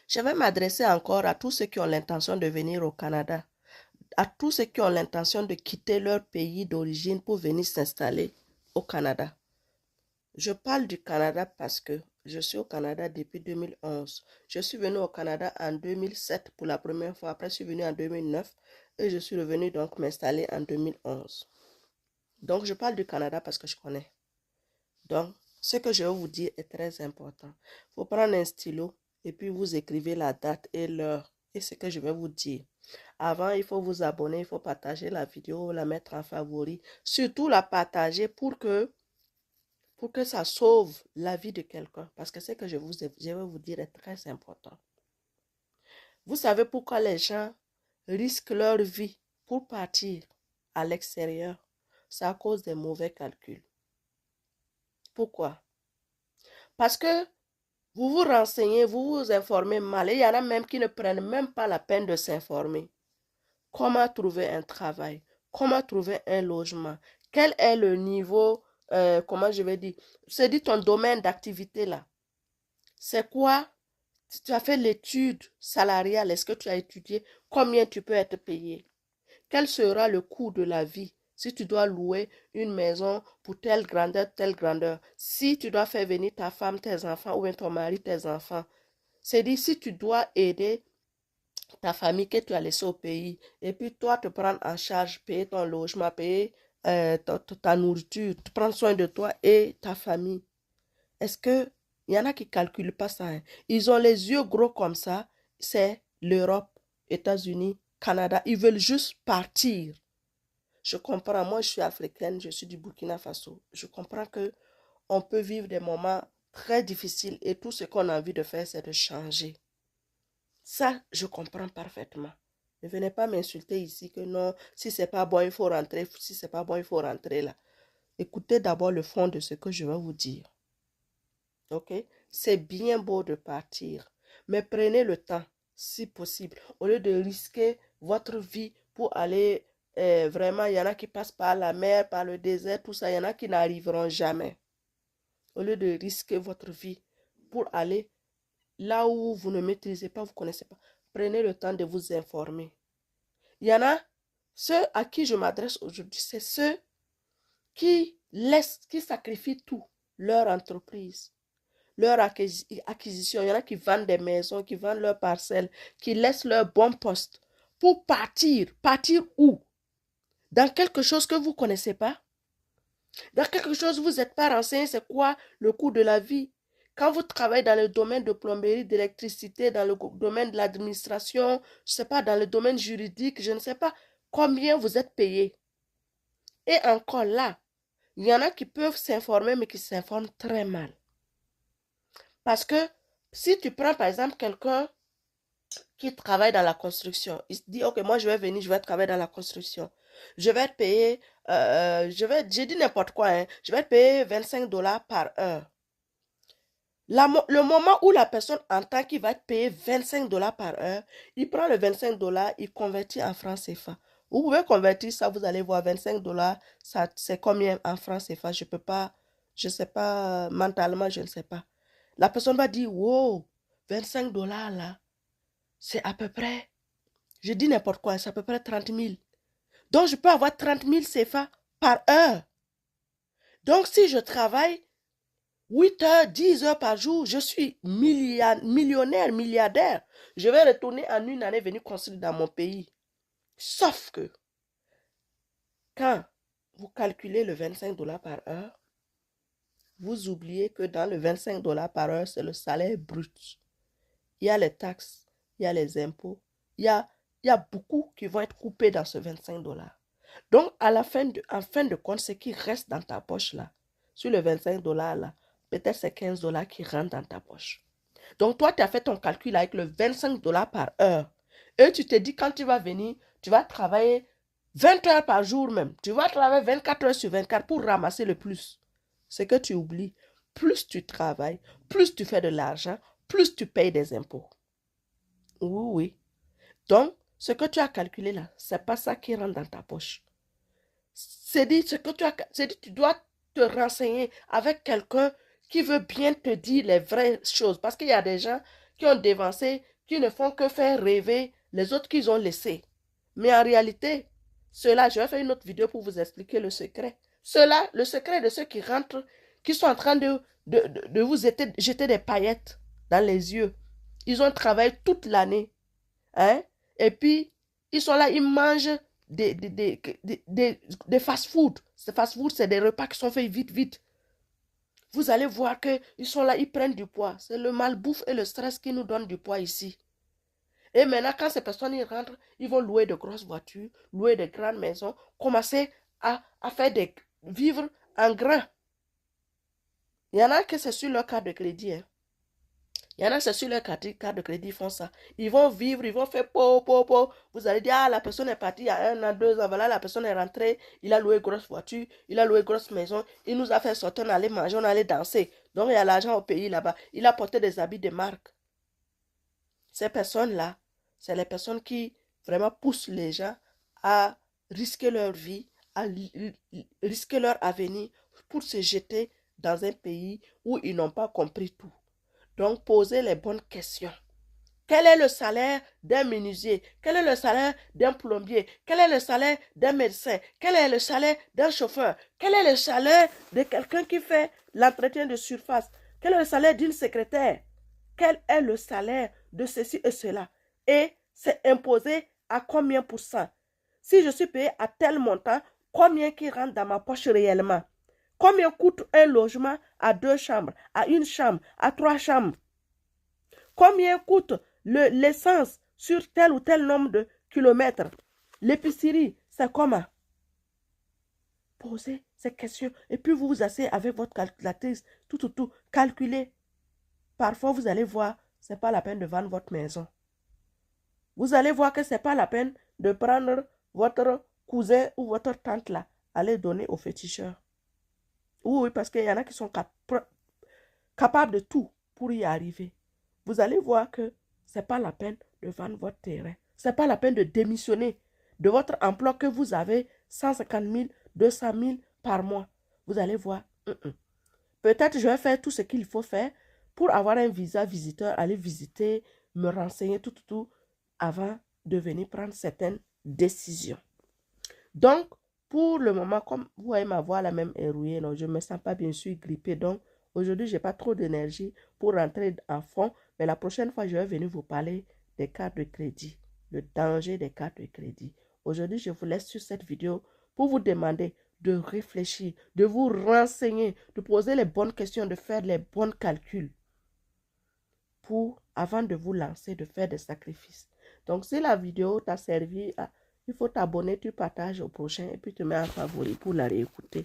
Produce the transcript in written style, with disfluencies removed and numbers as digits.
Je vais m'adresser encore à tous ceux qui ont l'intention de venir au Canada, à tous ceux qui ont l'intention de quitter leur pays d'origine pour venir s'installer au Canada. Je parle du Canada parce que je suis au Canada depuis 2011. Je suis venu au Canada en 2007 pour la première fois. Après, je suis venu en 2009 et je suis revenu donc m'installer en 2011. Donc, je parle du Canada parce que je connais. Donc, ce que je vais vous dire est très important. Il faut prendre un stylo et puis vous écrivez la date et l'heure et ce que je vais vous dire. Avant, il faut vous abonner, il faut partager la vidéo, la mettre en favori. Surtout la partager pour que ça sauve la vie de quelqu'un. Parce que ce que je vais vous dire est très important. Vous savez pourquoi les gens risquent leur vie pour partir à l'extérieur? C'est à cause des mauvais calculs. Pourquoi? Parce que vous vous renseignez, vous vous informez mal. Et il y en a même qui ne prennent même pas la peine de s'informer. Comment trouver un travail? Comment trouver un logement? Quel est le niveau, comment je vais dire? C'est dit ton domaine d'activité là. C'est quoi? Si tu as fait l'étude salariale, est-ce que tu as étudié combien tu peux être payé? Quel sera le coût de la vie si tu dois louer une maison pour telle grandeur, si tu dois faire venir ta femme, tes enfants ou bien ton mari, tes enfants. C'est dit si tu dois aider ta famille que tu as laissée au pays et puis toi te prendre en charge, payer ton logement, payer ta nourriture, te prendre soin de toi et ta famille. Est-ce que il y en a qui ne calculent pas ça, hein? Ils ont les yeux gros comme ça. C'est l'Europe, États-Unis, Canada. Ils veulent juste partir. Je comprends. Moi, je suis africaine. Je suis du Burkina Faso. Je comprends que on peut vivre des moments très difficiles et tout ce qu'on a envie de faire, c'est de changer. Ça, je comprends parfaitement. Ne venez pas m'insulter ici que non, si c'est pas bon, il faut rentrer. Si c'est pas bon, il faut rentrer là. Écoutez d'abord le fond de ce que je vais vous dire. Ok? C'est bien beau de partir, mais prenez le temps, si possible, au lieu de risquer votre vie pour aller vraiment, il y en a qui passent par la mer, par le désert, tout ça, il y en a qui n'arriveront jamais. Au lieu de risquer votre vie pour aller là où vous ne maîtrisez pas, vous ne connaissez pas, prenez le temps de vous informer. Il y en a, ceux à qui je m'adresse aujourd'hui, c'est ceux qui sacrifient tout, leur entreprise, leur acquisition. Il y en a qui vendent des maisons, qui vendent leurs parcelles, qui laissent leur bon poste pour partir. Partir où? Dans quelque chose que vous ne connaissez pas? Dans quelque chose où vous n'êtes pas renseigné, c'est quoi le coût de la vie? Quand vous travaillez dans le domaine de plomberie, d'électricité, dans le domaine de l'administration, je ne sais pas, dans le domaine juridique, je ne sais pas combien vous êtes payé. Et encore là, il y en a qui peuvent s'informer, mais qui s'informent très mal. Parce que si tu prends par exemple quelqu'un qui travaille dans la construction, il se dit, ok, moi je vais venir, je vais travailler dans la construction. Je vais être payé, j'ai dit n'importe quoi, hein, je vais être payé 25 $ par heure. Le moment où la personne entend qu'il va être payé 25 $ par heure, il prend le 25 $, il convertit en francs CFA. Vous pouvez convertir ça, vous allez voir 25 $, c'est combien en francs CFA? Je peux pas, je sais pas, mentalement, je ne sais pas. La personne va dire, wow, 25 $ là, c'est à peu près, je dis n'importe quoi, c'est à peu près 30 000. Donc, je peux avoir 30 000 CFA par heure. Donc, si je travaille 8 heures, 10 heures par jour, je suis millionnaire, milliardaire. Je vais retourner en une année venir construire dans mon pays. Sauf que, quand vous calculez le 25 $ par heure, vous oubliez que dans le 25 $ par heure, c'est le salaire brut. Il y a les taxes, il y a les impôts, il y a beaucoup qui vont être coupés dans ce 25 $. Donc, en fin de compte, ce qui reste dans ta poche là, sur le 25 $ là, peut-être c'est 15 $ qui rentrent dans ta poche. Donc, toi, tu as fait ton calcul avec le 25 $ par heure. Et tu te dis, quand tu vas venir, tu vas travailler 20 heures par jour même. Tu vas travailler 24 heures sur 24 pour ramasser le plus. Ce que tu oublies, plus tu travailles, plus tu fais de l'argent, plus tu payes des impôts. Oui, oui. Donc, ce que tu as calculé là, ce n'est pas ça qui rentre dans ta poche. C'est dit, tu dois te renseigner avec quelqu'un qui veut bien te dire les vraies choses. Parce qu'il y a des gens qui ont dévancé qui ne font que faire rêver les autres qu'ils ont laissés. Mais en réalité, ceux-là, je vais faire une autre vidéo pour vous expliquer le secret. Ceux-là, le secret de ceux qui rentrent, qui sont en train de vous jeter des paillettes dans les yeux. Ils ont travaillé toute l'année. Hein? Et puis, ils sont là, ils mangent des fast-food. Ces fast-food, c'est des repas qui sont faits vite, vite. Vous allez voir qu'ils sont là, ils prennent du poids. C'est le malbouffe et le stress qui nous donnent du poids ici. Et maintenant, quand ces personnes y rentrent, ils vont louer de grosses voitures, louer de grandes maisons, commencer à faire vivre en grand. Il y en a que c'est sur leur carte de crédit. Hein. Il y en a, c'est sur leur carte de crédit, ils font ça. Ils vont vivre, ils vont faire po. Vous allez dire, ah, la personne est partie il y a 1 an, 2 ans, voilà, la personne est rentrée, il a loué une grosse voiture, il a loué une grosse maison, il nous a fait sortir, on allait manger, on allait danser. Donc, il y a l'argent au pays là-bas. Il a porté des habits de marque. Ces personnes-là, c'est les personnes qui vraiment poussent les gens à risquer leur vie, à risquer leur avenir pour se jeter dans un pays où ils n'ont pas compris tout. Donc, posez les bonnes questions. Quel est le salaire d'un menuisier? Quel est le salaire d'un plombier? Quel est le salaire d'un médecin? Quel est le salaire d'un chauffeur? Quel est le salaire de quelqu'un qui fait l'entretien de surface? Quel est le salaire d'une secrétaire? Quel est le salaire de ceci et cela? Et c'est imposé à combien pour cent? Si je suis payé à tel montant, combien qui rentre dans ma poche réellement? Combien coûte un logement à 2 chambres, à 1 chambre, à 3 chambres? Combien coûte l'essence sur tel ou tel nombre de kilomètres? L'épicerie, c'est comment? Posez ces questions et puis vous vous asseyez avec votre calculatrice, tout, calculez. Parfois, vous allez voir, ce n'est pas la peine de vendre votre maison. Vous allez voir que ce n'est pas la peine de prendre votre cousin ou votre tante là, aller donner au féticheur. Oui, parce qu'il y en a qui sont capables de tout pour y arriver. Vous allez voir que ce n'est pas la peine de vendre votre terrain. Ce n'est pas la peine de démissionner de votre emploi que vous avez 150 000, 200 000 par mois. Vous allez voir. Peut-être je vais faire tout ce qu'il faut faire pour avoir un visa visiteur, aller visiter, me renseigner, tout, avant de venir prendre certaines décisions. Donc, pour le moment, comme vous voyez ma voix la même est rouillée, non, je ne me sens pas bien sûr grippée. Donc, aujourd'hui, je n'ai pas trop d'énergie pour rentrer en fond. Mais la prochaine fois, je vais venir vous parler des cartes de crédit, le danger des cartes de crédit. Aujourd'hui, je vous laisse sur cette vidéo pour vous demander de réfléchir, de vous renseigner, de poser les bonnes questions, de faire les bons calculs pour, avant de vous lancer, de faire des sacrifices. Donc, si la vidéo t'a servi, il faut t'abonner, tu partages au prochain et puis tu mets en favori pour la réécouter.